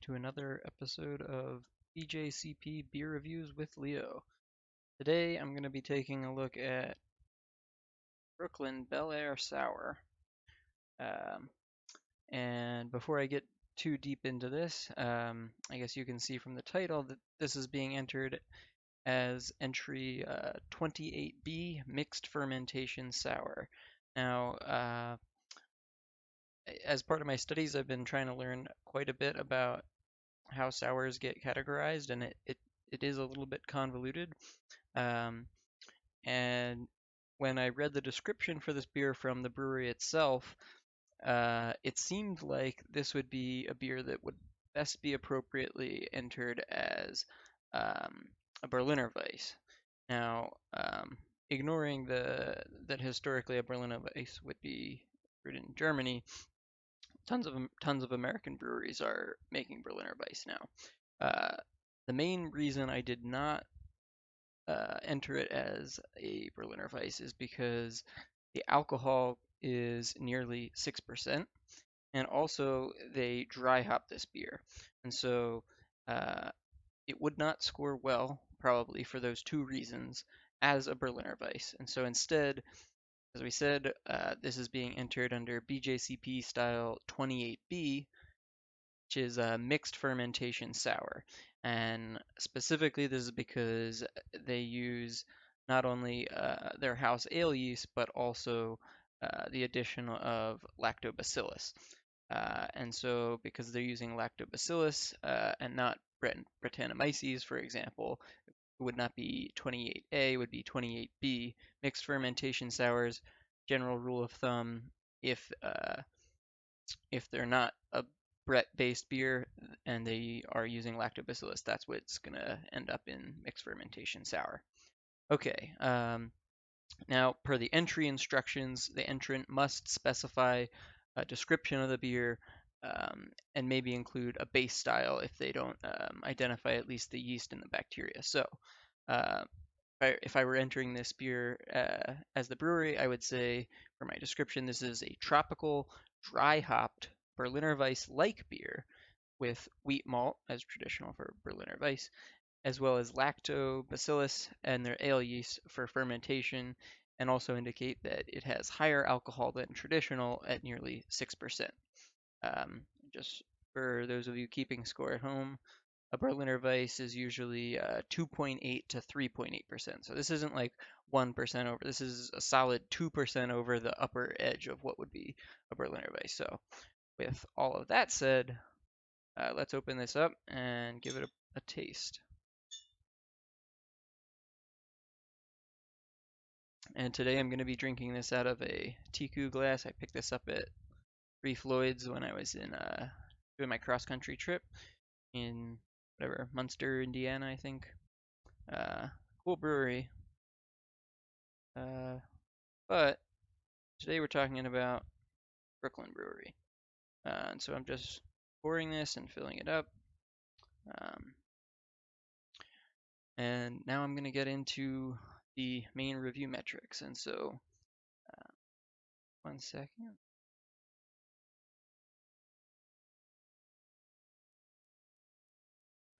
to another episode of BJCP Beer Reviews with Leo. Today I'm going to be taking a look at Brooklyn Bel Air Sour. Um, and before I get too deep into this, I guess you can see from the title that this is being entered as entry 28B Mixed Fermentation Sour. Now, as part of my studies, I've been trying to learn quite a bit about how sours get categorized, and it is a little bit convoluted. Um, and when I read the description for this beer from the brewery itself, it seemed like this would be a beer that would best be appropriately entered as a Berliner Weiss. Now, ignoring that historically a Berliner Weiss would be brewed in Germany, tons of American breweries are making Berliner Weiss now. The main reason I did not enter it as a Berliner Weiss is because the alcohol is nearly 6%, and also they dry hop this beer. And so it would not score well, probably for those two reasons, as a Berliner Weiss. And so instead, as we said, this is being entered under BJCP style 28B, which is a mixed fermentation sour. And specifically, this is because they use not only their house ale yeast, but also the addition of lactobacillus. And so, because they're using lactobacillus and not Brettanomyces, for example, it would not be 28A, it would be 28B. Mixed fermentation sours, general rule of thumb, if they're not a Brett-based beer and they are using lactobacillus, that's what's going to end up in mixed fermentation sour. Okay, now per the entry instructions, the entrant must specify a description of the beer and maybe include a base style if they don't identify at least the yeast and the bacteria. So if I were entering this beer as the brewery, I would say for my description, this is a tropical, dry hopped Berliner Weiss-like beer with wheat malt, as traditional for Berliner Weiss, as well as lactobacillus and their ale yeast for fermentation, and also indicate that it has higher alcohol than traditional at nearly 6%. Just for those of you keeping score at home, a Berliner Weiss is usually 2.8 to 3.8%. So this isn't like 1% over. This is a solid 2% over the upper edge of what would be a Berliner Weiss. So with all of that said, let's open this up and give it a taste. And today I'm going to be drinking this out of a Tiku glass. I picked this up at Three Floyds when I was in doing my cross-country trip in whatever, Munster, Indiana, I think. Cool brewery. But today we're talking about Brooklyn Brewery. And so I'm just pouring this and filling it up. And now I'm going to get into the main review metrics. And so, 1 second.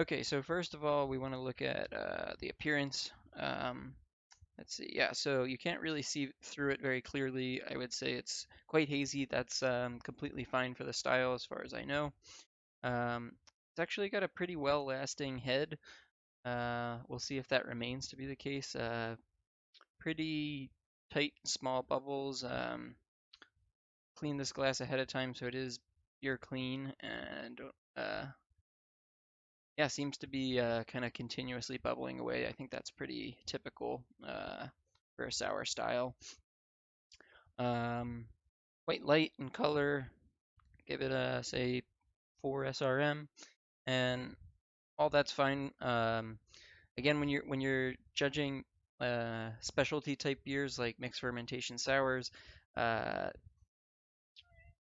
Okay, so first of all, we want to look at the appearance. Let's see. Yeah, so you can't really see through it very clearly. I would say it's quite hazy. That's completely fine for the style as far as I know. It's actually got a pretty well-lasting head. We'll see if that remains to be the case. Pretty tight, small bubbles. Clean this glass ahead of time so it is beer clean, and yeah, seems to be kind of continuously bubbling away. I think that's pretty typical for a sour style. Quite light in color. Give it a say 4 SRM, and all that's fine. Again, when you're judging specialty type beers like mixed fermentation sours,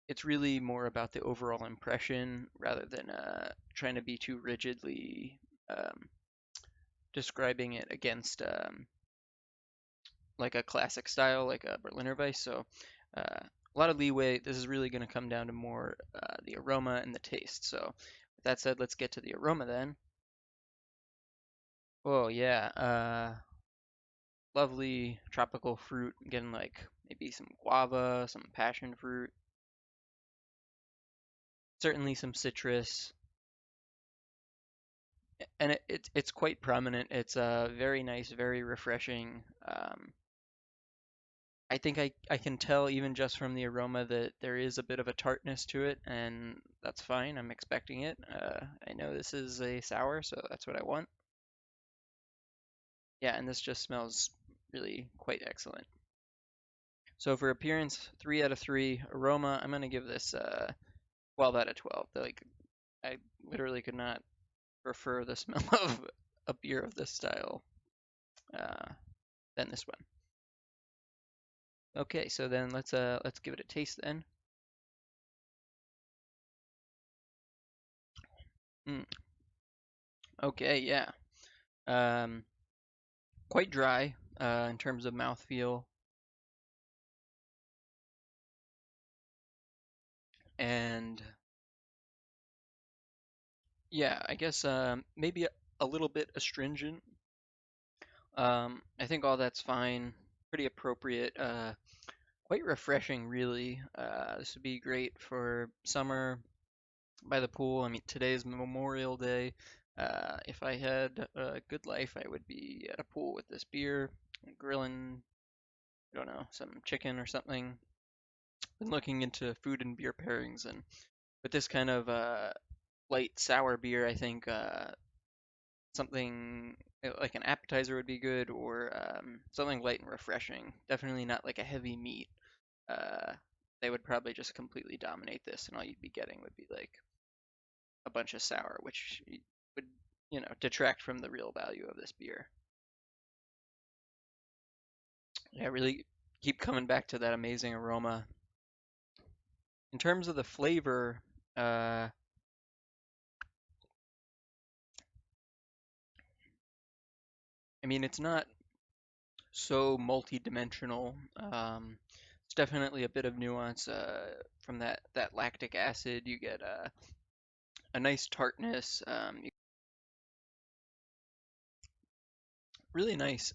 it's really more about the overall impression rather than trying to be too rigidly describing it against like a classic style like a Berliner Weiss. So a lot of leeway. This is really going to come down to more the aroma and the taste. So With that said, let's get to the aroma then. Oh yeah, lovely tropical fruit. Getting like maybe some guava, some passion fruit, certainly some citrus, and it's quite prominent. It's very nice, very refreshing. I think I can tell even just from the aroma that there is a bit of a tartness to it, and that's fine. I'm expecting it. I know this is a sour, so that's what I want. Yeah, and this just smells really quite excellent. So for appearance, 3 out of 3. Aroma, I'm gonna give this 12 out of 12. Like I literally could not prefer the smell of a beer of this style uh, than this one. Okay, so then let's give it a taste then. Mm, okay, yeah. Um, Quite dry in terms of mouthfeel, and yeah, I guess maybe a little bit astringent. I think all that's fine, pretty appropriate. Quite refreshing, really. This would be great for summer by the pool. I mean, today's Memorial Day. If I had a good life, I would be at a pool with this beer, grilling, I don't know, some chicken or something. Been looking into food and beer pairings, and with this kind of light sour beer, I think something like an appetizer would be good, or something light and refreshing. Definitely not like a heavy meat. Uh, they would probably just completely dominate this, and all you'd be getting would be like a bunch of sour, which would, detract from the real value of this beer. Yeah, really keep coming back to that amazing aroma. In terms of the flavor, I mean, it's not so multi-dimensional. It's definitely a bit of nuance from that lactic acid. You get a nice tartness, really nice.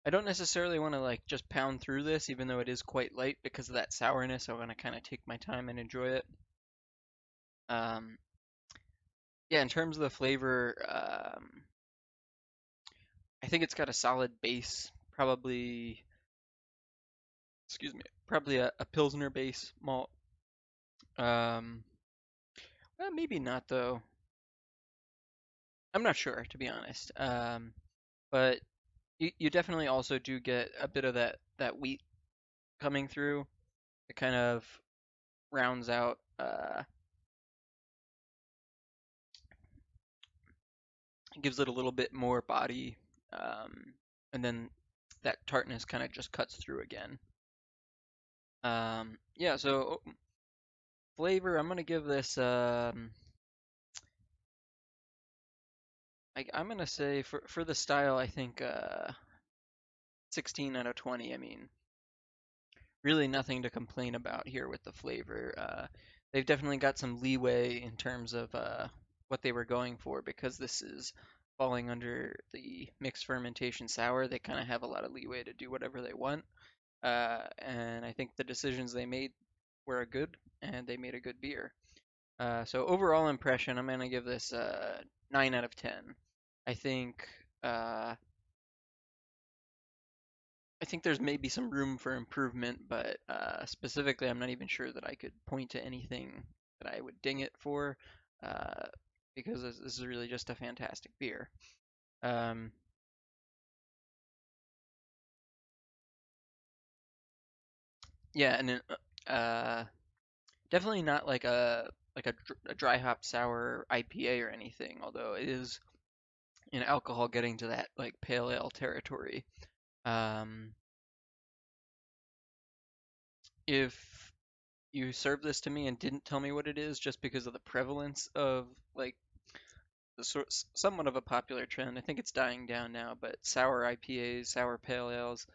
I don't necessarily want to like just pound through this, even though it is quite light because of that sourness. I want to kind of take my time and enjoy it. Um, yeah, in terms of the flavor, I think it's got a solid base, probably, excuse me, probably a Pilsner base malt. Um, Maybe not though. I'm not sure, to be honest. But you definitely also do get a bit of that wheat coming through. It kind of rounds out, gives it a little bit more body, um, and then that tartness kind of just cuts through again. Yeah, so flavor, I'm gonna give this. I'm gonna say for the style, I think 16 out of 20. I mean, really nothing to complain about here with the flavor. They've definitely got some leeway in terms of what they were going for because this is falling under the mixed fermentation sour. They kind of have a lot of leeway to do whatever they want. And I think the decisions they made were good, and they made a good beer. So overall impression, I'm gonna give this 9 out of 10. I think uh, I think there's maybe some room for improvement, but specifically, I'm not even sure that I could point to anything that I would ding it for, uh, because this is really just a fantastic beer. Um, yeah, and definitely not like a dry hop sour IPA or anything, although it is in alcohol getting to that like pale ale territory. Um, if you served this to me and didn't tell me what it is just because of the prevalence of like the somewhat of a popular trend. I think it's dying down now, but sour IPAs, sour pale ales,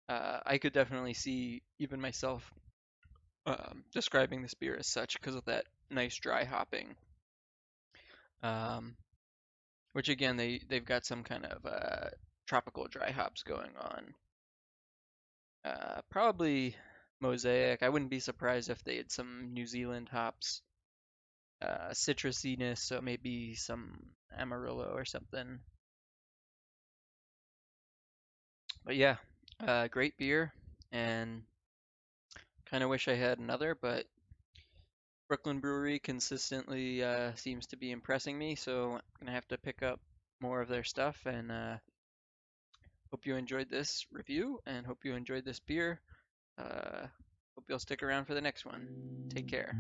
I could definitely see even myself describing this beer as such because of that nice dry hopping. Um, which again, they've got some kind of tropical dry hops going on. Probably Mosaic. I wouldn't be surprised if they had some New Zealand hops. Citrusiness, so maybe some Amarillo or something. But yeah, great beer, and kind of wish I had another, but Brooklyn Brewery consistently seems to be impressing me, so I'm gonna have to pick up more of their stuff. And hope you enjoyed this review, and hope you enjoyed this beer. Hope you'll stick around for the next one. Take care.